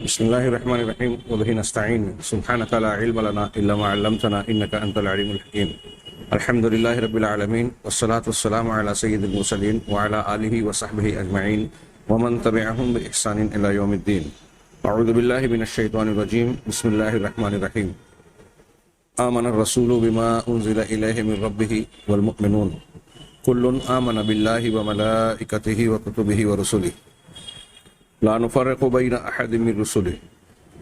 بسم الله الرحمن الرحيم وبه نستعين سبحانك لا علم لنا إلا ما علمتنا إنك أنت العليم الحكيم الحمد لله رب العالمين والصلاة والسلام على سيد المرسلين وعلى آله وصحبه أجمعين ومن تبعهم بإحسان إلى يوم الدين. أعوذ بالله من الشيطان الرجيم. بسم الله الرحمن الرحيم. آمن الرسول بما أنزل إليه من ربه والمؤمنون كل آمن بالله وملائكته وكتبه ورسله لا نفرق بين أحد من رسله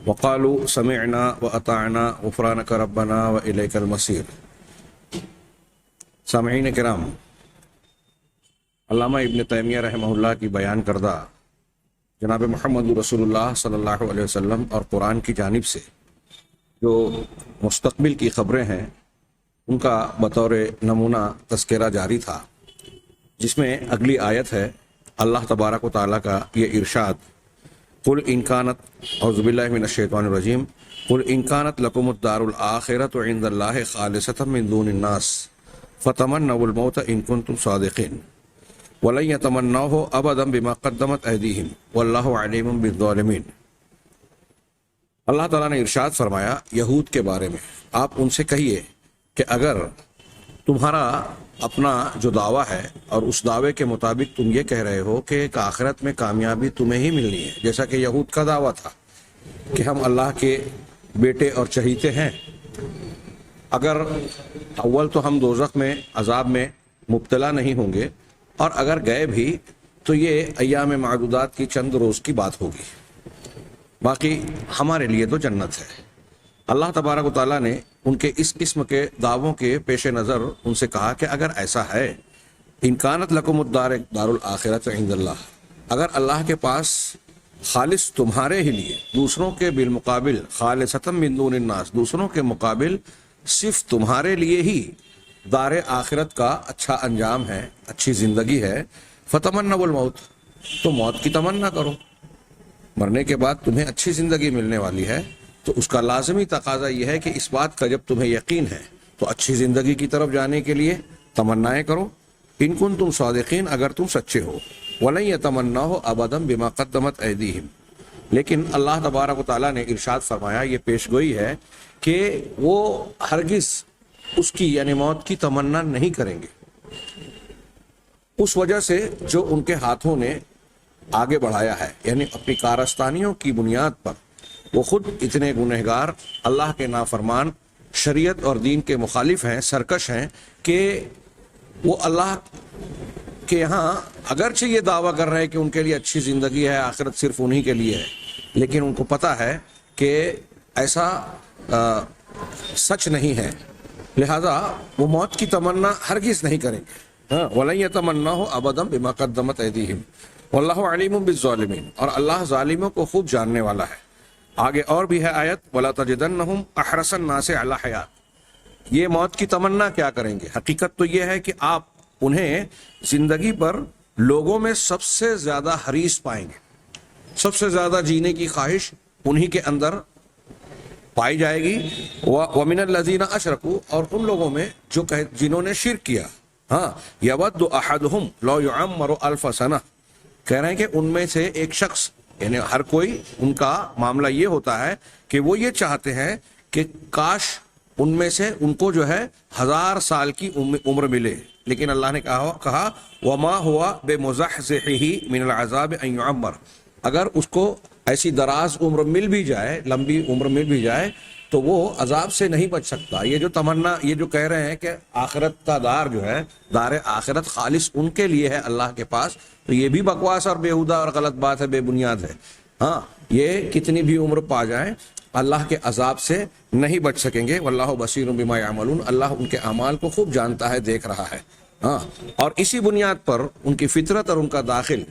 وقالوا سمعنا وأطعنا غفرانك ربنا وإليك المصير. سامعین کرام، علامہ ابن تیمیہ رحمہ اللہ کی بیان کردہ جناب محمد رسول اللہ صلی اللہ علیہ وسلم اور قرآن کی جانب سے جو مستقبل کی خبریں ہیں ان کا بطور نمونہ تذکرہ جاری تھا، جس میں اگلی آیت ہے اللہ تبارک و تعالیٰ کا یہ ارشاد: قل ان کانت اعوذ باللہ من الشیطان الرجیم قل ان کانت لکم الدار الآخرۃ عند اللہ خالصۃ من دون الناس فتمنوا الموت ان کنتم صادقین ولن یتمنوہ ابدا بما قدمت ایدیہم واللہ علیم بالظالمین۔ اللہ تعالیٰ نے ارشاد فرمایا یہود کے بارے میں، آپ ان سے کہیے کہ اگر تمہارا اپنا جو دعویٰ ہے اور اس دعوے کے مطابق تم یہ کہہ رہے ہو کہ ایک آخرت میں کامیابی تمہیں ہی ملنی ہے، جیسا کہ یہود کا دعویٰ تھا کہ ہم اللہ کے بیٹے اور چہیتے ہیں، اگر اول تو ہم دوزخ میں عذاب میں مبتلا نہیں ہوں گے، اور اگر گئے بھی تو یہ ایام معدودات کی چند روز کی بات ہوگی، باقی ہمارے لیے تو جنت ہے۔ اللہ تبارک و تعالیٰ نے ان کے اس قسم کے دعووں کے پیش نظر ان سے کہا کہ اگر ایسا ہے، انکانت لکم الدار الآخرۃ عند اللہ، اگر اللہ کے پاس خالص تمہارے ہی لیے، دوسروں کے بالمقابل خالصۃ من دون الناس، دوسروں کے مقابل صرف تمہارے لیے ہی دار آخرت کا اچھا انجام ہے، اچھی زندگی ہے، فتمنوا الموت، تو موت کی تمنا کرو، مرنے کے بعد تمہیں اچھی زندگی ملنے والی ہے، تو اس کا لازمی تقاضا یہ ہے کہ اس بات کا جب تمہیں یقین ہے تو اچھی زندگی کی طرف جانے کے لیے تمنائیں کرو، ان کنتم صادقین، اگر تم سچے ہو، وَلَن يَتَمَنَّوْهُ أَبَدًا بِمَا قَدَّمَتْ أَيْدِيهِمْ۔ لیکن اللہ تبارک و تعالیٰ نے ارشاد فرمایا، یہ پیش گوئی ہے کہ وہ ہرگز اس کی یعنی موت کی تمنا نہیں کریں گے، اس وجہ سے جو ان کے ہاتھوں نے آگے بڑھایا ہے، یعنی اپنی کارستانیوں کی بنیاد پر وہ خود اتنے گنہگار، اللہ کے نافرمان، شریعت اور دین کے مخالف ہیں، سرکش ہیں، کہ وہ اللہ کے یہاں اگرچہ یہ دعویٰ کر رہے ہیں کہ ان کے لیے اچھی زندگی ہے، آخرت صرف انہی کے لیے ہے، لیکن ان کو پتہ ہے کہ ایسا سچ نہیں ہے، لہذا وہ موت کی تمنا ہرگز نہیں کریں گے۔ وَلَن يَتَمَنَّوْهُ أَبَدًا بِمَا قَدَّمَتْ أَيْدِيهِمْ وَاللَّهُ عَلِيمٌ بِالظَّالِمِينَ، اور اللہ ظالموں کو خوب جاننے والا ہے۔ آگے اور بھی ہے آیت، وَلَا تَجِدَنَّهُمْ أَحْرَصَ النَّاسِ عَلَىٰ حَيَاةٍ، یہ موت کی تمنا کیا کریں گے؟ حقیقت تو یہ ہے کہ آپ انہیں زندگی پر لوگوں میں سب سے زیادہ حریص پائیں گے، سب سے زیادہ جینے کی خواہش انہی کے اندر پائی جائے گی۔ وَمِنَ الَّذِينَ أَشْرَكُوا، اور ان لوگوں میں جو جنہوں نے شرک کیا، يَوَدُّ أَحَدُهُمْ لَوْ يُعَمَّرُ أَلْفَ سَنَةٍ، کہہ رہے ہیں کہ ان میں سے ایک شخص، یعنی ہر کوئی، ان کا معاملہ یہ ہوتا ہے کہ وہ یہ چاہتے ہیں کہ کاش ان میں سے ان کو جو ہے 1000 سال کی عمر ملے، لیکن اللہ نے کہا وَمَا هُوَ بِمُزَحْزِحِهِ مِنَ الْعَذَابِ أَن يُعَمَّرَ، اگر اس کو ایسی دراز عمر مل بھی جائے، لمبی عمر مل بھی جائے، تو وہ عذاب سے نہیں بچ سکتا۔ یہ جو تمنا، یہ جو کہہ رہے ہیں کہ آخرت کا دار جو ہے، دار آخرت خالص ان کے لیے ہے اللہ کے پاس، تو یہ بھی بکواس اور بیہودہ اور غلط بات ہے، بے بنیاد ہے۔ یہ کتنی بھی عمر پا جائیں اللہ کے عذاب سے نہیں بچ سکیں گے۔ واللہ بصیر بما یعملون، اللہ ان کے اعمال کو خوب جانتا ہے، دیکھ رہا ہے۔ اور اسی بنیاد پر ان کی فطرت اور ان کا داخل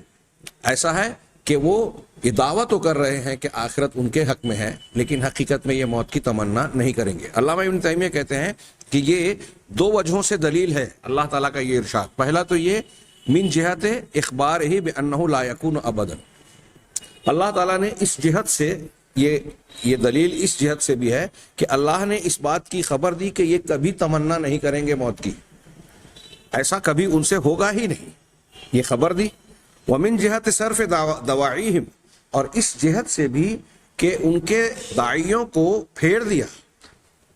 ایسا ہے کہ وہ یہ دعویٰ تو کر رہے ہیں کہ آخرت ان کے حق میں ہے، لیکن حقیقت میں یہ موت کی تمنا نہیں کریں گے۔ علامہ ابن تیمیہ کہتے ہیں کہ یہ 2 وجہوں سے دلیل ہے اللہ تعالیٰ کا یہ ارشاد۔ پہلا تو یہ من جہت اخبارہ بانہ لا یکون ابدا، اللہ تعالیٰ نے اس جہت سے یہ دلیل اس جہت سے بھی ہے کہ اللہ نے اس بات کی خبر دی کہ یہ کبھی تمنا نہیں کریں گے موت کی، ایسا کبھی ان سے ہوگا ہی نہیں، یہ خبر دی۔ ومن جہت صرف دواعیہم، اور اس جہت سے بھی کہ ان کے داعیوں کو پھیر دیا.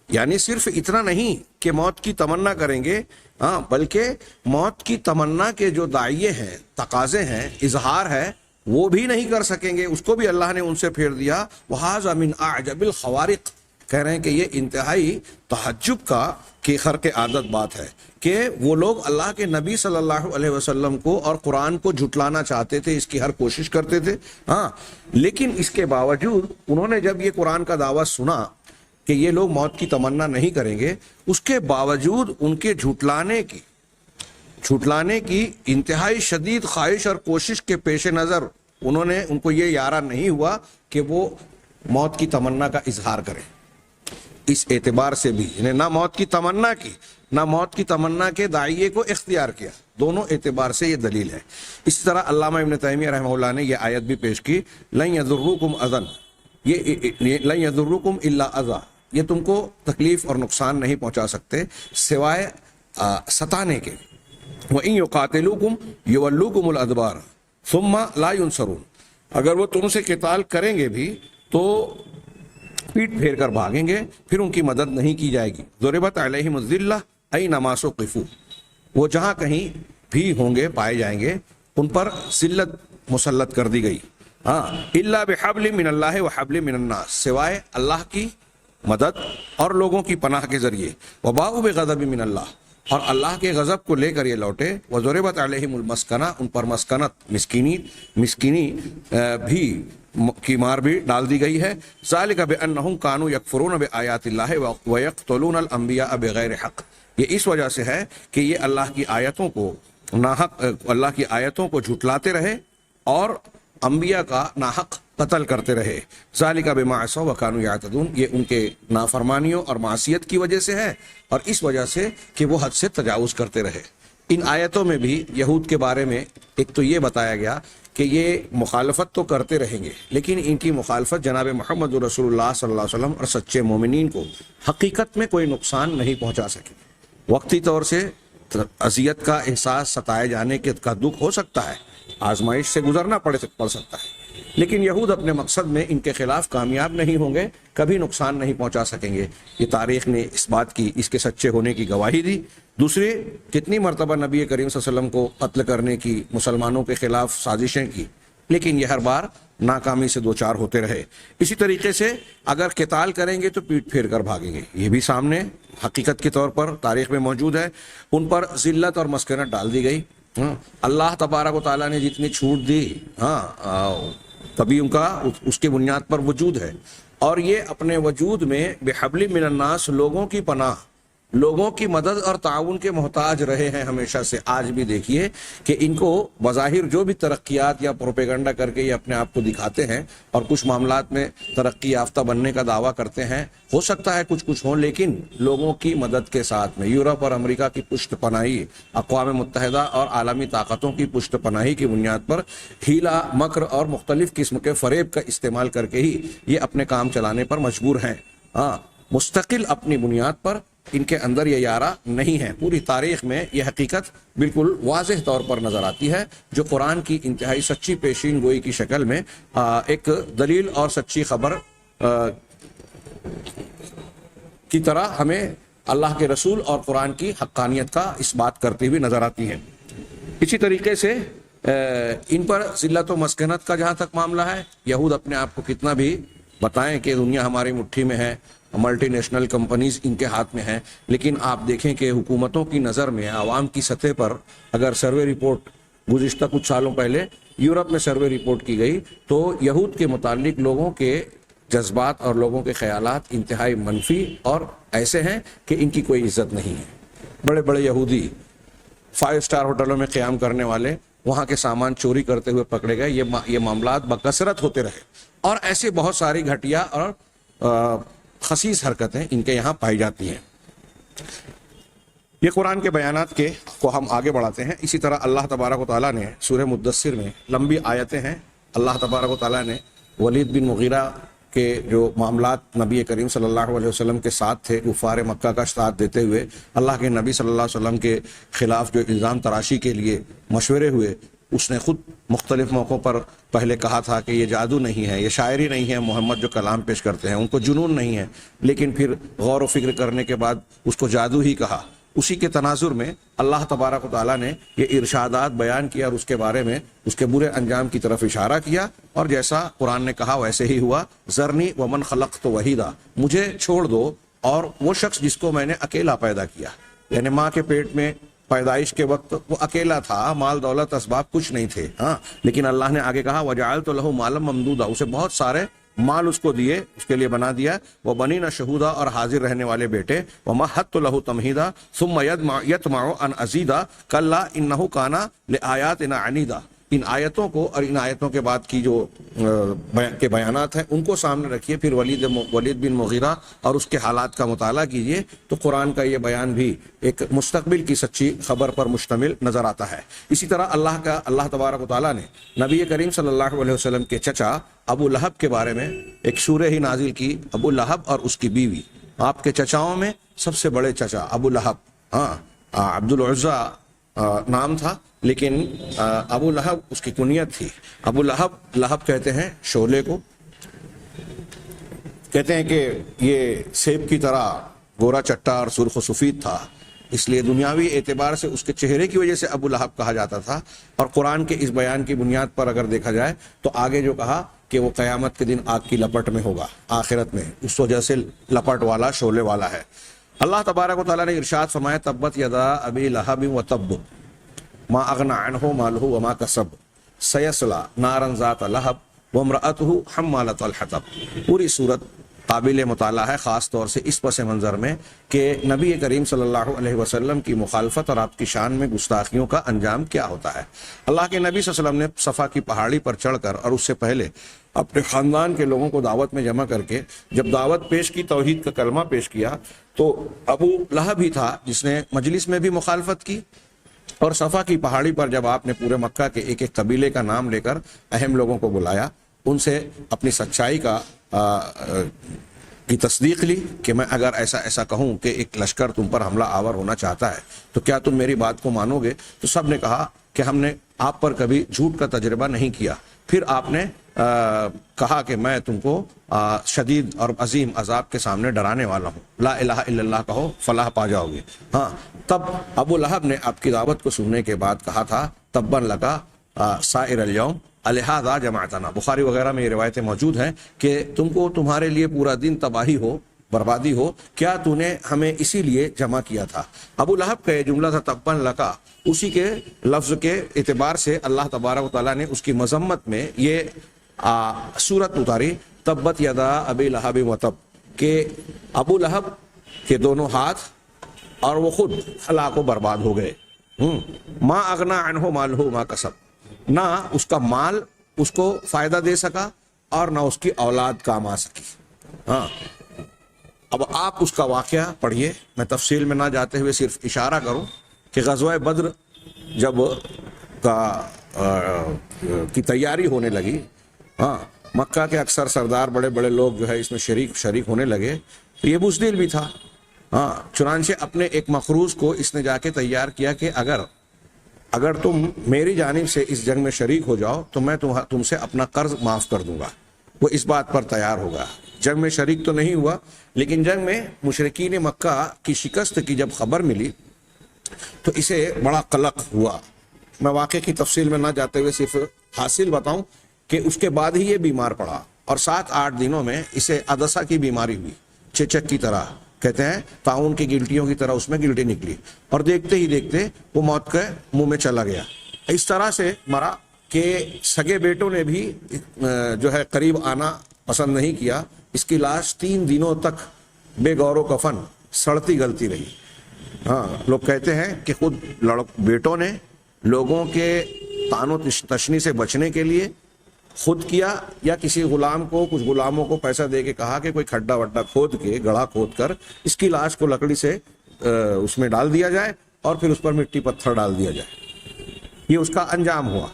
یعنی صرف اتنا نہیں کہ موت کی تمنا کریں گے، ہاں، بلکہ موت کی تمنا کے جو داعیے ہیں، تقاضے ہیں، اظہار ہے، وہ بھی نہیں کر سکیں گے، اس کو بھی اللہ نے ان سے پھیر دیا. وَهَذَا مِنْ أَعْجَبِ الْخَوَارِقِ، کہہ رہے ہیں کہ یہ انتہائی تعجب کا کہ خرق عادت بات ہے کہ وہ لوگ اللہ کے نبی صلی اللہ علیہ وسلم کو اور قرآن کو جھٹلانا چاہتے تھے، اس کی ہر کوشش کرتے تھے، ہاں، لیکن اس کے باوجود انہوں نے جب یہ قرآن کا دعویٰ سنا کہ یہ لوگ موت کی تمنا نہیں کریں گے، اس کے باوجود ان کے جھٹلانے کی انتہائی شدید خواہش اور کوشش کے پیش نظر ان کو یہ یارہ نہیں ہوا کہ وہ موت کی تمنا کا اظہار کریں. اس اعتبار سے بھی انہیں نہ موت کی تمنا کی، نہ موت کی تمنا کے داعیے کو اختیار کیا، دونوں اعتبار سے یہ دلیل ہے. اسی طرح علامہ ابن تیمیہ رحمہ اللہ نے یہ آیت بھی پیش کی، لن یضرکم اذًا، یہ لن یضرکم الا اذى، یہ تم کو تکلیف اور نقصان نہیں پہنچا سکتے سوائے ستانے کے. وَإِن يُقَاتِلُوكُمْ يُوَلُّوكُمُ الْأَدْبَارَ ثُمَّ لَا يُنصَرُونَ، اگر وہ تم سے قتال کریں گے بھی تو پیٹ پھیر کر بھاگیں گے، پھر ان کی مدد نہیں کی جائے گی. ضُرِبَتْ عَلَيْهِمُ الذِّلَّةُ أَيْنَمَا ثُقِفُوا، وہ جہاں کہیں بھی ہوں گے، پائے جائیں گے، ان پر ذلت مسلط کر دی گئی. ہاں، إِلَّا بِحَبْلٍ مِّنَ اللَّهِ وَحَبْلٍ مِّنَ النَّاسِ، سوائے اللہ کی مدد اور لوگوں کی پناہ کے ذریعے. وَبَاءُوا بِغَضَبٍ مِّنَ اللَّهِ، اور اللہ کے غضب کو لے کر یہ لوٹے. وَضُرِبَتْ عَلَيْهِمُ الْمَسْكَنَةُ، ان پر مسکنت مسکینی بھی کی مار بھی ڈال دی گئی ہے. ذَلِكَ بِأَنَّهُمْ كَانُوا يَكْفُرُونَ بِآيَاتِ اللَّهِ وَيَقْتُلُونَ الْأَنْبِيَاءَ بِغَيْرِ حَقٍّ، یہ اس وجہ سے ہے کہ یہ اللہ کی آیتوں کو ناحق، اللہ کی آیتوں کو جھٹلاتے رہے اور انبیاء کا ناحق قتل کرتے رہے. ذَلِكَ بِمَا عَصَوْا وَكَانُوا يَعْتَدُونَ، یہ ان کے نافرمانیوں اور معصیت کی وجہ سے ہے اور اس وجہ سے کہ وہ حد سے تجاوز کرتے رہے. ان آیتوں میں بھی یہود کے بارے میں ایک تو یہ بتایا گیا کہ یہ مخالفت تو کرتے رہیں گے، لیکن ان کی مخالفت جناب محمد رسول اللہ صلی اللہ علیہ وسلم اور سچے مومنین کو حقیقت میں کوئی نقصان نہیں پہنچا سکے. وقتی طور سے اذیت کا احساس، ستائے جانے کا دکھ ہو سکتا ہے، آزمائش سے گزرنا پڑ سکتا ہے، لیکن یہود اپنے مقصد میں ان کے خلاف کامیاب نہیں ہوں گے، کبھی نقصان نہیں پہنچا سکیں گے. یہ تاریخ نے اس بات کی، اس کے سچے ہونے کی گواہی دی. دوسری، کتنی مرتبہ نبی کریم صلی اللہ علیہ وسلم کو قتل کرنے کی، مسلمانوں کے خلاف سازشیں کی، لیکن یہ ہر بار ناکامی سے دوچار ہوتے رہے. اسی طریقے سے اگر قتال کریں گے تو پیٹ پھیر کر بھاگیں گے، یہ بھی سامنے حقیقت کے طور پر تاریخ میں موجود ہے. ان پر ذلت اور مسکنت ڈال دی گئی. اللہ تبارک و تعالیٰ نے جتنی چھوٹ دی، تبھی ان کا اس کے بنیاد پر وجود ہے. اور یہ اپنے وجود میں بحبل من الناس، لوگوں کی پناہ، لوگوں کی مدد اور تعاون کے محتاج رہے ہیں ہمیشہ سے. آج بھی دیکھیے کہ ان کو بظاہر جو بھی ترقیات یا پروپیگنڈا کر کے یہ اپنے آپ کو دکھاتے ہیں اور کچھ معاملات میں ترقی یافتہ بننے کا دعویٰ کرتے ہیں، ہو سکتا ہے کچھ ہوں، لیکن لوگوں کی مدد کے ساتھ میں یورپ اور امریکہ کی پشت پناہی، اقوام متحدہ اور عالمی طاقتوں کی پشت پناہی کی بنیاد پر ہیلا، مکر اور مختلف قسم کے فریب کا استعمال کر کے ہی یہ اپنے کام چلانے پر مجبور ہیں. مستقل اپنی بنیاد پر ان کے اندر یہ یارہ نہیں ہے. پوری تاریخ میں یہ حقیقت بالکل واضح طور پر نظر آتی ہے، جو قرآن کی انتہائی سچی پیشین گوئی کی شکل میں ایک دلیل اور سچی خبر کی طرح ہمیں اللہ کے رسول اور قرآن کی حقانیت کا اس بات کرتی ہوئی نظر آتی ہے. اسی طریقے سے ان پر ذلت و مسکنت کا جہاں تک معاملہ ہے، یہود اپنے آپ کو کتنا بھی بتائیں کہ دنیا ہماری مٹھی میں ہے، ملٹی نیشنل کمپنیز ان کے ہاتھ میں ہیں، لیکن آپ دیکھیں کہ حکومتوں کی نظر میں، عوام کی سطح پر اگر سروے رپورٹ گزشتہ کچھ سالوں پہلے یورپ میں سروے رپورٹ کی گئی تو یہود کے متعلق لوگوں کے جذبات اور لوگوں کے خیالات انتہائی منفی اور ایسے ہیں کہ ان کی کوئی عزت نہیں ہے. بڑے بڑے یہودی 5 اسٹار ہوٹلوں میں قیام کرنے والے وہاں کے سامان چوری کرتے ہوئے پکڑے گئے. یہ معاملات بکثرت ہوتے رہے اور ایسے بہت ساری گھٹیا اور خسیس حرکتیں ان کے یہاں پائی جاتی ہیں. یہ قرآن کے بیانات کو ہم آگے بڑھاتے ہیں. اسی طرح اللہ تبارک و تعالیٰ نے سورہ مدثر میں لمبی آیتیں ہیں. اللہ تبارک و تعالیٰ نے ولید بن مغیرہ کے جو معاملات نبی کریم صلی اللہ علیہ وسلم کے ساتھ تھے، کفار مکہ کا ساتھ دیتے ہوئے اللہ کے نبی صلی اللہ علیہ وسلم کے خلاف جو الزام تراشی کے لیے مشورے ہوئے، اس نے خود مختلف موقعوں پر پہلے کہا تھا کہ یہ جادو نہیں ہے، یہ شاعری نہیں ہے، محمد جو کلام پیش کرتے ہیں ان کو جنون نہیں ہے، لیکن پھر غور و فکر کرنے کے بعد اس کو جادو ہی کہا۔ اسی کے تناظر میں اللہ تبارک و تعالیٰ نے یہ ارشادات بیان کیا اور اس کے بارے میں اس کے برے انجام کی طرف اشارہ کیا، اور جیسا قرآن نے کہا ویسے ہی ہوا۔ ذرنی ومن خلقت وحیدا، مجھے چھوڑ دو اور وہ شخص جس کو میں نے اکیلا پیدا کیا، یعنی ماں کے پیٹ میں پیدائش کے وقت وہ اکیلا تھا، مال دولت اسباب کچھ نہیں تھے، ہاں، لیکن اللہ نے آگے کہا وجعلت له مالا ممدودا، اسے بہت سارے مال اس کو دیے، اس کے لیے بنا دیا، وہ بنینا شہودا، اور حاضر رہنے والے بیٹے، ومہدت له تمہیدا ثم یطمع ان ازیدا کلا انہ کان لآیاتنا عنیدا۔ ان آیتوں کو اور ان آیتوں کے بعد کی جو کے بیانات ہیں ان کو سامنے رکھیے، پھر ولید بن مغیرہ اور اس کے حالات کا مطالعہ کیجیے تو قرآن کا یہ بیان بھی ایک مستقبل کی سچی خبر پر مشتمل نظر آتا ہے۔ اسی طرح اللہ تبارک و تعالیٰ نے نبی کریم صلی اللہ علیہ وسلم کے چچا ابو لہب کے بارے میں ایک سورہ ہی نازل کی، ابو لہب اور اس کی بیوی۔ آپ کے چچاؤں میں سب سے بڑے چچا ابو لہب، ہاں، عبد العزیٰ نام تھا، لیکن ابو لہب اس کی کنیت تھی۔ ابو لہب کہتے ہیں شعلے کو، کہتے ہیں کہ یہ سیب کی طرح گورا چٹا اور سرخ و سفید تھا، اس لیے دنیاوی اعتبار سے اس کے چہرے کی وجہ سے ابو لہب کہا جاتا تھا، اور قرآن کے اس بیان کی بنیاد پر اگر دیکھا جائے تو آگے جو کہا کہ وہ قیامت کے دن آگ کی لپٹ میں ہوگا، آخرت میں، اس وجہ سے لپٹ والا، شعلے والا ہے۔ اللہ تبارک و تعالیٰ نے ارشاد فرمایا تبت یدا ابی لہب وتب ما اغنى عنه ماله وما کسب سیصلی نارا ذات لہب وامرأته حمالۃ الحطب۔ پوری صورت قابل مطالعہ ہے، خاص طور سے اس پس منظر میں کہ نبی کریم صلی اللہ علیہ وسلم کی مخالفت اور آپ کی شان میں گستاخیوں کا انجام کیا ہوتا ہے۔ اللہ کے نبی صلی اللہ علیہ وسلم نے صفا کی پہاڑی پر چڑھ کر اور اس سے پہلے اپنے خاندان کے لوگوں کو دعوت میں جمع کر کے جب دعوت پیش کی، توحید کا کلمہ پیش کیا، تو ابو لہب ہی تھا جس نے مجلس میں بھی مخالفت کی، اور صفا کی پہاڑی پر جب آپ نے پورے مکہ کے ایک ایک قبیلے کا نام لے کر اہم لوگوں کو بلایا، ان سے اپنی سچائی کی تصدیق لی کہ میں اگر ایسا کہوں کہ ایک لشکر تم پر حملہ آور ہونا چاہتا ہے تو کیا تم میری بات کو مانو گے؟ تو سب نے کہا کہ ہم نے آپ پر کبھی جھوٹ کا تجربہ نہیں کیا۔ پھر آپ نے کہا کہ میں تم کو شدید اور عظیم عذاب کے سامنے ڈرانے والا ہوں، لا الہ الا اللہ کہو فلاح پا جاؤ گے۔ ہاں، تب ابو لہب نے آپ کی دعوت کو سننے کے بعد کہا تھا تبا لکا سائر الیوم الہذا جمعتنا۔ بخاری وغیرہ میں یہ روایتیں موجود ہیں کہ تم کو تمہارے لیے پورا دن تباہی ہو، بربادی ہو، کیا تو نے ہمیں اسی لیے جمع کیا تھا۔ ابو لہب کا یہ جملہ تھا تبا لکا، اسی کے لفظ کے اعتبار سے اللہ تبارک و تعالیٰ نے اس کی مذمت میں یہ سورت اتاری تبت یدا ابی لہب وتب، کہ ابو لہب کے دونوں ہاتھ اور وہ خود ہلاک و برباد ہو گئے۔ ما اغنا عنہ مالہ ما کسب، نہ اس کا مال اس کو فائدہ دے سکا اور نہ اس کی اولاد کام آ سکی۔ ہاں، اب آپ اس کا واقعہ پڑھیے، میں تفصیل میں نہ جاتے ہوئے صرف اشارہ کروں کہ غزوہ بدر جب کی تیاری ہونے لگی، ہاں، مکہ کے اکثر سردار بڑے بڑے لوگ جو ہے اس میں شریک ہونے لگے، تو یہ بزدل بھی تھا۔ ہاں، چنانچہ اپنے ایک مخروز کو اس نے جا کے تیار کیا کہ اگر تم میری جانب سے اس جنگ میں شریک ہو جاؤ تو میں تم سے اپنا قرض معاف کر دوں گا۔ وہ اس بات پر تیار ہوگا۔ جنگ میں شریک تو نہیں ہوا، لیکن جنگ میں مشرکین مکہ کی شکست کی جب خبر ملی تو اسے بڑا قلق ہوا۔ میں واقعے کی تفصیل میں نہ جاتے ہوئے صرف حاصل بتاؤں کہ اس کے بعد ہی یہ بیمار پڑا، اور 7-8 دنوں میں اسے عدسہ کی بیماری ہوئی، چیچک کی طرح، کہتے ہیں طاعون کی گلٹیوں کی طرح اس میں گلٹی نکلی، اور دیکھتے ہی دیکھتے وہ موت کے منہ میں چلا گیا۔ اس طرح سے مرا کہ سگے بیٹوں نے بھی جو ہے قریب آنا پسند نہیں کیا۔ اس کی لاش 3 دنوں تک بے غور و کفن سڑتی گلتی رہی۔ ہاں، لوگ کہتے ہیں کہ خود بیٹوں نے لوگوں کے طعن و تشنی سے بچنے کے لیے خود کیا، یا کسی غلام کو، کچھ غلاموں کو پیسہ دے کے کہا کہ کوئی کھڈا وڈا کھود کے، گڑھا کھود کر اس کی لاش کو لکڑی سے اس میں ڈال دیا جائے اور پھر اس پر مٹی پتھر ڈال دیا جائے۔ یہ اس کا انجام ہوا۔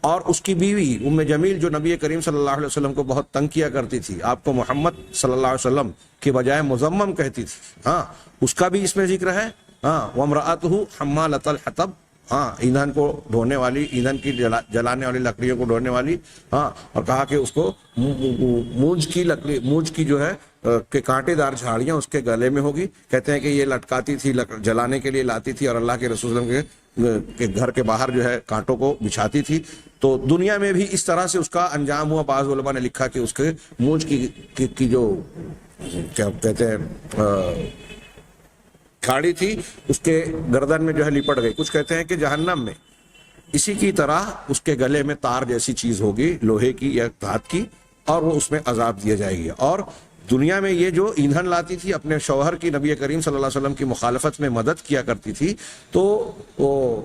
اور اس کی بیوی ام جمیل جو نبی کریم صلی اللہ علیہ وسلم کو بہت تنگ کیا کرتی تھی، آپ کو محمد صلی اللہ علیہ وسلم کی بجائے مزمم کہتی تھی، ہاں، اس کا بھی اس میں ذکر ہے۔ ہاں، وامرأتہ حمالۃ الحطب، ہاں ایندھن کو ڈھونے والی، ایندھن کی جلانے والی لکڑیوں کو ڈھونے والی، ہاں، اور کہا کہ اس کو مونج کی لکڑی، مونج کی جو ہے کہ کانٹے دار جھاڑیاں اس کے گلے میں ہوگی. کہتے ہیں کہ یہ لٹکاتی تھی، جلانے کے لیے لاتی تھی اور اللہ کے رسول صلی اللہ علیہ وسلم کے گھر کے باہر جو ہے کانٹوں کو بچھاتی تھی. تو دنیا میں بھی اس طرح سے اس کا انجام ہوا. بعض علماء نے لکھا کہ اس کے مونج کی جو کیا کہتے ہیں کھاڑی تھی اس کے گردن میں جو ہے لپٹ گئی. کچھ کہتے ہیں کہ جہنم میں اسی کی طرح اس کے گلے میں تار جیسی چیز ہوگی، لوہے کی یا دھات کی، اور وہ اس میں عذاب دیا جائے گی. اور دنیا میں یہ جو ایندھن لاتی تھی اپنے شوہر کی، نبی کریم صلی اللہ علیہ وسلم کی مخالفت میں مدد کیا کرتی تھی، تو وہ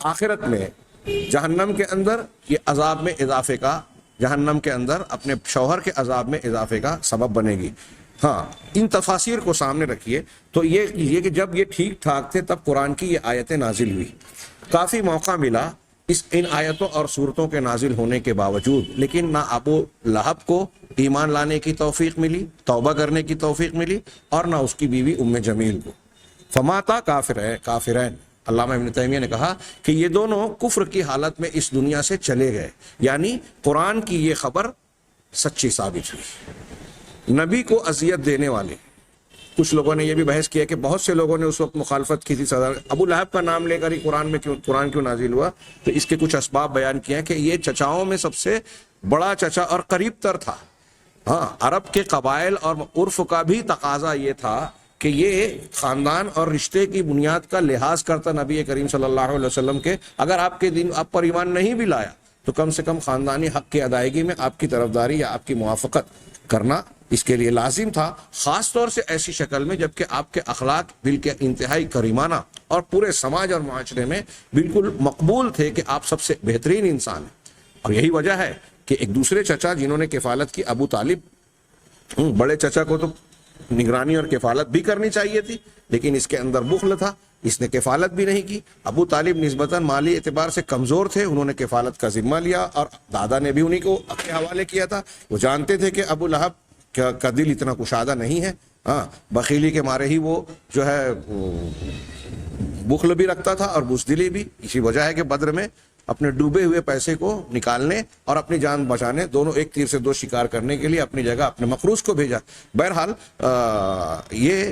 آخرت میں جہنم کے اندر یہ عذاب میں اضافے کا، جہنم کے اندر اپنے شوہر کے عذاب میں اضافے کا سبب بنے گی. ہاں، ان تفاسیر کو سامنے رکھیے تو یہ کہ جب یہ ٹھیک ٹھاک تھے تب قرآن کی یہ آیتیں نازل ہوئی. کافی موقع ملا ان آیتوں اور صورتوں کے نازل ہونے کے باوجود، لیکن نہ ابو لہب کو ایمان لانے کی توفیق ملی، توبہ کرنے کی توفیق ملی، اور نہ اس کی بیوی ام جمیل کو. فماتا کافرین. علامہ ابن تیمیہ نے کہا کہ یہ دونوں کفر کی حالت میں اس دنیا سے چلے گئے. یعنی قرآن کی یہ خبر سچی ثابت ہوئی. نبی کو اذیت دینے والے، کچھ لوگوں نے یہ بھی بحث کیا کہ بہت سے لوگوں نے اس وقت مخالفت کی تھی. صدر ابو لہب کا نام لے کر ہی قرآن کیوں نازل ہوا؟ تو اس کے کچھ اسباب بیان کیے ہیں کہ یہ چچاؤں میں سب سے بڑا چچا اور قریب تر تھا. ہاں، عرب کے قبائل اور عرف کا بھی تقاضا یہ تھا کہ یہ خاندان اور رشتے کی بنیاد کا لحاظ کرتا نبی کریم صلی اللہ علیہ وسلم کے. اگر آپ کے دین آپ پر ایمان نہیں بھی لایا تو کم سے کم خاندانی حق کی ادائیگی میں آپ کی طرفداری یا آپ کی موافقت کرنا اس کے لیے لازم تھا، خاص طور سے ایسی شکل میں جبکہ آپ کے اخلاق دل کے انتہائی کریمانہ اور پورے سماج اور معاشرے میں بالکل مقبول تھے کہ آپ سب سے بہترین انسان ہیں. اور یہی وجہ ہے کہ ایک دوسرے چچا جنہوں نے کفالت کی، ابو طالب، بڑے چچا کو تو نگرانی اور کفالت بھی کرنی چاہیے تھی، لیکن اس کے اندر بخل تھا، اس نے کفالت بھی نہیں کی. ابو طالب نسبتاً مالی اعتبار سے کمزور تھے، انہوں نے کفالت کا ذمہ لیا اور دادا نے بھی انہی کو اپنے حوالے کیا تھا. وہ جانتے تھے کہ ابو لہب کا دل اتنا کشادہ نہیں ہے. ہاں، بخیلی کے مارے ہی وہ جو ہے بخل بھی رکھتا تھا اور بزدلی بھی. اسی وجہ ہے کہ بدر میں اپنے ڈوبے ہوئے پیسے کو نکالنے اور اپنی جان بچانے، دونوں ایک تیر سے دو شکار کرنے کے لیے اپنی جگہ اپنے مقروض کو بھیجا. بہرحال یہ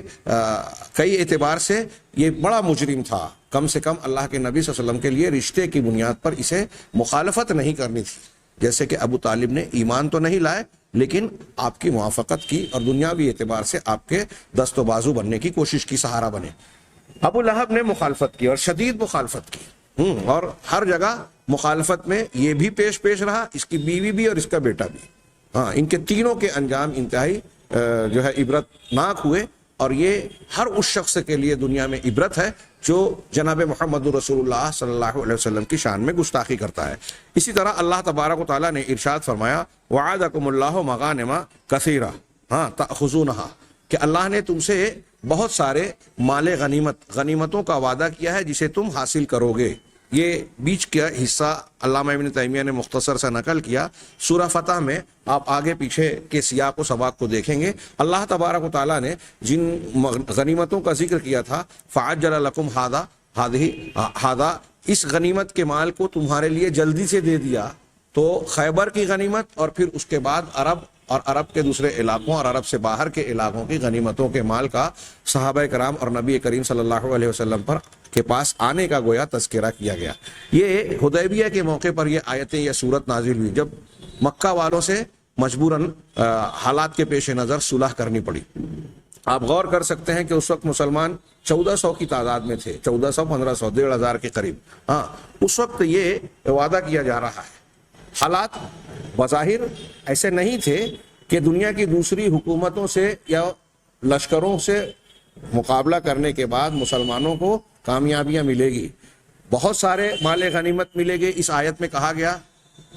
کئی اعتبار سے یہ بڑا مجرم تھا. کم سے کم اللہ کے نبی صلی اللہ علیہ وسلم کے لیے رشتے کی بنیاد پر اسے مخالفت نہیں کرنی تھی. جیسے کہ ابو طالب نے ایمان تو نہیں لائے لیکن آپ کی موافقت کی اور دنیاوی اعتبار سے آپ کے دست و بازو بننے کی کوشش کی، سہارا بنے. ابو لہب نے مخالفت کی اور شدید مخالفت کی، اور ہر جگہ مخالفت میں یہ بھی پیش رہا، اس کی بیوی بھی اور اس کا بیٹا بھی. ہاں، ان کے تینوں کے انجام انتہائی جو ہے عبرت ناک ہوئے. اور یہ ہر اس شخص کے لیے دنیا میں عبرت ہے جو جناب محمد رسول اللہ صلی اللہ علیہ وسلم کی شان میں گستاخی کرتا ہے. اسی طرح اللہ تبارک و تعالیٰ نے ارشاد فرمایا وعدکم اللہ مغانم کثیرہ، ہاں تأخذونہا، کہ اللہ نے تم سے بہت سارے مال غنیمتوں کا وعدہ کیا ہے جسے تم حاصل کرو گے. یہ بیچ کا حصہ علامہ ابن تیمیہ نے مختصر سا نقل کیا. سورہ فتح میں آپ آگے پیچھے کے سیاق و سباق کو دیکھیں گے. اللہ تبارک و تعالیٰ نے جن غنیمتوں کا ذکر کیا تھا، فعجل لکم ہذا، اس غنیمت کے مال کو تمہارے لیے جلدی سے دے دیا. تو خیبر کی غنیمت اور پھر اس کے بعد عرب اور عرب کے دوسرے علاقوں اور عرب سے باہر کے علاقوں کی غنیمتوں کے مال کا صحابہ کرام اور نبی کریم صلی اللہ علیہ وسلم پر کے پاس آنے کا گویا تذکرہ کیا گیا. یہ حدیبیہ کے موقع پر یہ آیتیں، یہ صورت نازل ہوئی جب مکہ والوں سے مجبوراً حالات کے پیش نظر صلح کرنی پڑی. آپ غور کر سکتے ہیں کہ اس وقت مسلمان 1400 کی تعداد میں تھے، 1400 1500 1500 کے قریب. ہاں، اس وقت یہ وعدہ کیا جا رہا ہے. حالات بظاہر ایسے نہیں تھے کہ دنیا کی دوسری حکومتوں سے یا لشکروں سے مقابلہ کرنے کے بعد مسلمانوں کو کامیابیاں ملے گی، بہت سارے مال غنیمت ملے گے. اس آیت میں کہا گیا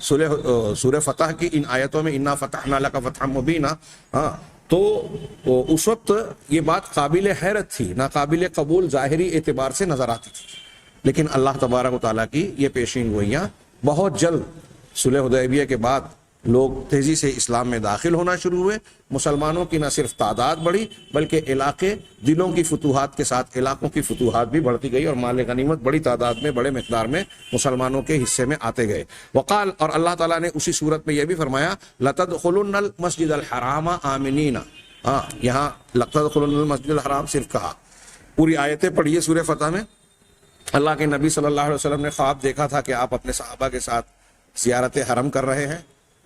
سورہ فتح کی ان آیتوں میں انا فتحنا لک فتحا مبینا. ہاں، تو اس وقت یہ بات قابل حیرت تھی، ناقابل قبول ظاہری اعتبار سے نظر آتی تھی. لیکن اللہ تبارک و تعالیٰ کی یہ پیشین گوئیاں بہت جلد صلح حدیبیہ کے بعد لوگ تیزی سے اسلام میں داخل ہونا شروع ہوئے. مسلمانوں کی نہ صرف تعداد بڑھی بلکہ علاقے دلوں کی فتوحات کے ساتھ علاقوں کی فتوحات بھی بڑھتی گئی اور مال غنیمت بڑی تعداد میں بڑے مقدار میں مسلمانوں کے حصے میں آتے گئے. وقال، اور اللہ تعالیٰ نے اسی صورت میں یہ بھی فرمایا لَتَدْخُلُنَّ الْمَسْجِدَ الْحَرَامَ آمِنِينَ. ہاں، یہاں لَتَدْخُلُنَّ الْمَسْجِدَ الْحَرَامَ صرف کہا. پوری آیتیں پڑھیے سورہ فتح میں. اللہ کے نبی صلی اللہ علیہ وسلم نے خواب دیکھا تھا کہ آپ اپنے صحابہ کے ساتھ زیارت حرم کر رہے ہیں،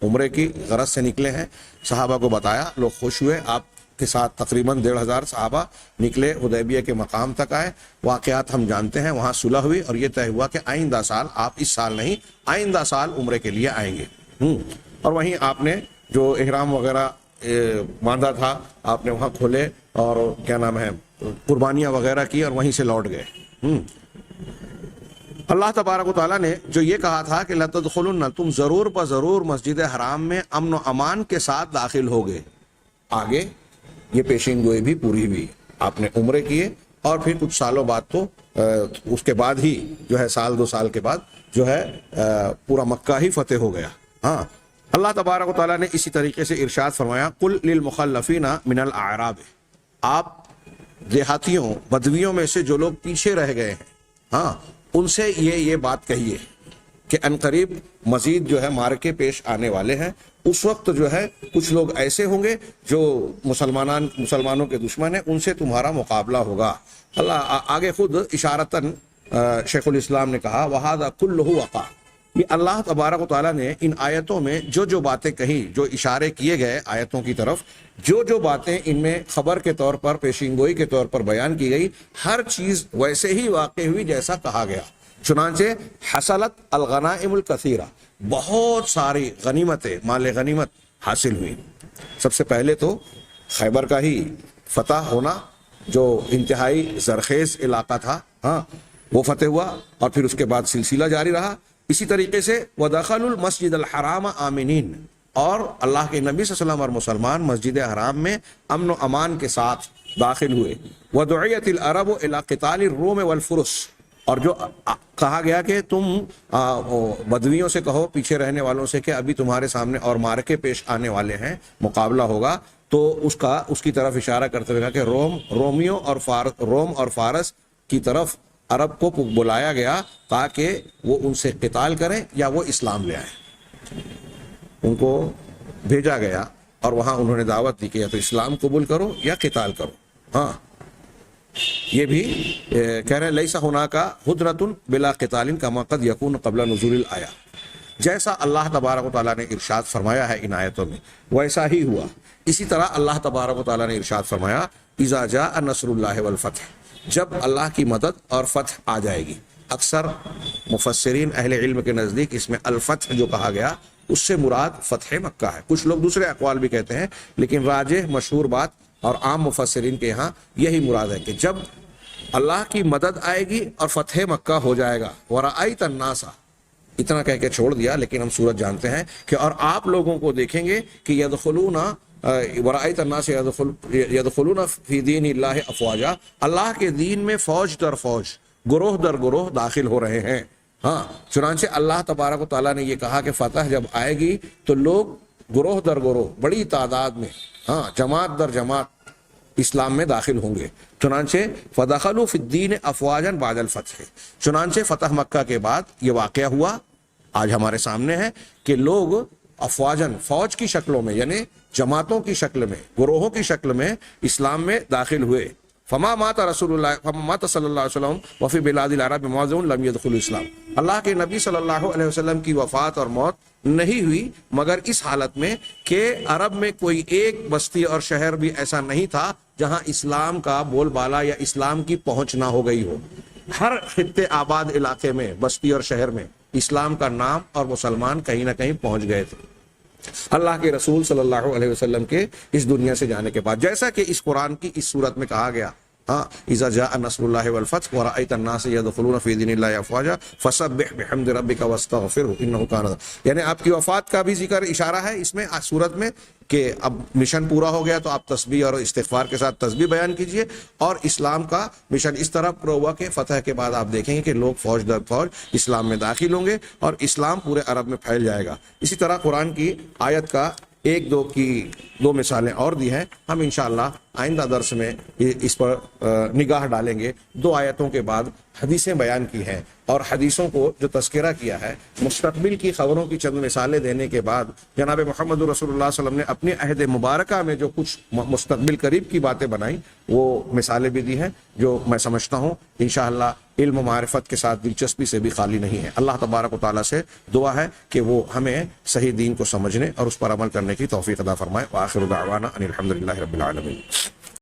عمرے کی غرض سے نکلے ہیں. صحابہ کو بتایا، لوگ خوش ہوئے. آپ کے ساتھ تقریباً 1,500 صحابہ نکلے، حدیبیہ کے مقام تک آئے. واقعات ہم جانتے ہیں، وہاں صلح ہوئی اور یہ طے ہوا کہ آئندہ سال، آپ اس سال نہیں آئندہ سال عمرے کے لیے آئیں گے. اور وہیں آپ نے جو احرام وغیرہ باندھا تھا آپ نے وہاں کھولے اور کیا نام ہے قربانیاں وغیرہ کی اور وہیں سے لوٹ گئے. اللہ تبارک و تعالیٰ نے جو یہ کہا تھا کہ لَتَدْخُلُنَّ، تم ضرور بضرور مسجد حرام میں امن و امان کے ساتھ داخل ہوگے. آگے یہ پیشین گوئی بھی پوری ہوئی. آپ نے عمرے کیے اور پھر کچھ سالوں بعد تو اس کے بعد ہی جو ہے سال 2 سال کے بعد جو ہے پورا مکہ ہی فتح ہو گیا. ہاں، اللہ تبارک و تعالیٰ نے اسی طریقے سے ارشاد فرمایا قُلْ لِلْمُخَلَّفِينَ مِنَ الْأَعْرَابِ، آپ دیہاتیوں بدویوں میں سے جو لوگ پیچھے رہ گئے ہیں، ہاں، ان سے یہ بات کہیے کہ عنقریب مزید جو ہے مارکے پیش آنے والے ہیں. اس وقت جو ہے کچھ لوگ ایسے ہوں گے جو مسلمانوں کے دشمن ہیں، ان سے تمہارا مقابلہ ہوگا. اللہ آگے خود اشارتاً شیخ الاسلام نے کہا وَهَذَا كُلُّهُ وَقَعَ. یہ اللہ تبارک و تعالیٰ نے ان آیتوں میں جو باتیں کہیں، جو اشارے کیے گئے آیتوں کی طرف، جو باتیں ان میں خبر کے طور پر پیشین گوئی کے طور پر بیان کی گئی، ہر چیز ویسے ہی واقع ہوئی جیسا کہا گیا. چنانچہ حصلت الغنائم الکثیرہ، بہت ساری غنیمتیں، مال غنیمت حاصل ہوئی. سب سے پہلے تو خیبر کا ہی فتح ہونا، جو انتہائی زرخیز علاقہ تھا، ہاں، وہ فتح ہوا اور پھر اس کے بعد سلسلہ جاری رہا. اسی طریقے سے وَدَخَلُوا الْمَسْجِدَ الْحَرَامَ آمِنِينَ، اور اللہ کے نبی صلی اللہ علیہ وسلم اور مسلمان مسجد حرام میں امن و امان کے ساتھ داخل ہوئے. وَدُعِيَتِ الْعَرَبُ إِلَىٰ قِتَالِ الرُّومِ وَالْفُرُسِ، اور جو کہا گیا کہ تم بدویوں سے کہو، پیچھے رہنے والوں سے، کہ ابھی تمہارے سامنے اور مارکے پیش آنے والے ہیں، مقابلہ ہوگا. تو اس کی طرف اشارہ کرتے ہوئے کہ روم اور فارس کی طرف عرب کو بلایا گیا تاکہ وہ ان سے قتال کریں یا وہ اسلام لے آئیں. ان کو بھیجا گیا اور وہاں انہوں نے دعوت دی کہ یا تو اسلام قبول کرو یا قتال کرو. ہاں، یہ بھی کہہ رہے ہیں لیسا ہناکا ہدنۃ بلا قتال کما قد یکون قبل نزول الآیہ. جیسا اللہ تبارک و تعالیٰ نے ارشاد فرمایا ہے ان آیتوں میں ویسا ہی ہوا. اسی طرح اللہ تبارک و تعالیٰ نے ارشاد فرمایا اذا جاء نصر اللہ والفتح، جب اللہ کی مدد اور فتح آ جائے گی. اکثر مفسرین اہل علم کے نزدیک اس میں الفتح جو کہا گیا اس سے مراد فتح مکہ ہے. کچھ لوگ دوسرے اقوال بھی کہتے ہیں، لیکن راجح مشہور بات اور عام مفسرین کے یہاں یہی مراد ہے کہ جب اللہ کی مدد آئے گی اور فتح مکہ ہو جائے گا. وَرَأَيْتَ النَّاسَ، اتنا کہہ کے چھوڑ دیا، لیکن ہم سورت جانتے ہیں کہ اور آپ لوگوں کو دیکھیں گے کہ يَدْخُلُونَ وَرَأَيْتَ النَّاسَ يَدْخُلُونَ فِي دِينِ اللَّهِ أَفْوَاجًا، اللہ کے دین میں فوج در فوج، گروہ در گروہ داخل ہو رہے ہیں. ہاں، چنانچہ اللہ تبارک و تعالیٰ نے یہ کہا کہ فتح جب آئے گی تو لوگ گروہ در گروہ بڑی تعداد میں، ہاں، جماعت در جماعت اسلام میں داخل ہوں گے. چنانچہ فَدَخَلُوا فِي الدِّينِ أَفْوَاجًا بَعْدَ الْفَتْحِ، چنانچہ فتح مکہ کے بعد یہ واقعہ ہوا، آج ہمارے سامنے ہے کہ لوگ افواجن، فوج کی شکلوں میں، یعنی جماعتوں کی شکل میں، گروہوں کی شکل میں اسلام میں داخل ہوئے. فما مات رسول اللہ فما مات صلی اللہ علیہ وسلم وفی بلاد العرب موضع لم يدخل اسلام، اللہ کے نبی صلی اللہ علیہ وسلم کی وفات اور موت نہیں ہوئی مگر اس حالت میں کہ عرب میں کوئی ایک بستی اور شہر بھی ایسا نہیں تھا جہاں اسلام کا بول بالا یا اسلام کی پہنچ نہ ہو گئی ہو. ہر خطے آباد علاقے میں، بستی اور شہر میں اسلام کا نام اور مسلمان کہیں نہ کہیں پہنچ گئے تھے اللہ کے رسول صلی اللہ علیہ وسلم کے اس دنیا سے جانے کے بعد. جیسا کہ اس قرآن کی اس صورت میں کہا گیا، اذا جاء نصر اللہ والفتح ورأيت الناس يدخلون في دین اللہ افواجا فسبح بحمد ربک واستغفرہ انہ کان، یعنی آپ کی وفات کا بھی ذکر اشارہ ہے اس میں سورت میں کہ اب مشن پورا ہو گیا تو آپ تسبیح اور استغفار کے ساتھ تسبیح بیان کیجئے، اور اسلام کا مشن اس طرح پورا ہوا کہ فتح کے بعد آپ دیکھیں گے کہ لوگ فوج در فوج اسلام میں داخل ہوں گے اور اسلام پورے عرب میں پھیل جائے گا۔ اسی طرح قرآن کی آیت کا ایک دو مثالیں اور دی ہیں، ہم انشاءاللہ آئندہ درس میں اس پر نگاہ ڈالیں گے۔ 2 آیتوں کے بعد حدیثیں بیان کی ہیں، اور حدیثوں کو جو تذکرہ کیا ہے، مستقبل کی خبروں کی چند مثالیں دینے کے بعد جناب محمد رسول اللہ صلی اللہ علیہ وسلم نے اپنے عہد مبارکہ میں جو کچھ مستقبل قریب کی باتیں بنائیں وہ مثالیں بھی دی ہیں، جو میں سمجھتا ہوں انشاءاللہ علم و معرفت کے ساتھ دلچسپی سے بھی خالی نہیں ہے۔ اللہ تبارک و تعالیٰ سے دعا ہے کہ وہ ہمیں صحیح دین کو سمجھنے اور اس پر عمل کرنے کی توفیق عطا فرمائے۔ وآخر دعوانا ان الحمد للہ رب العالمین۔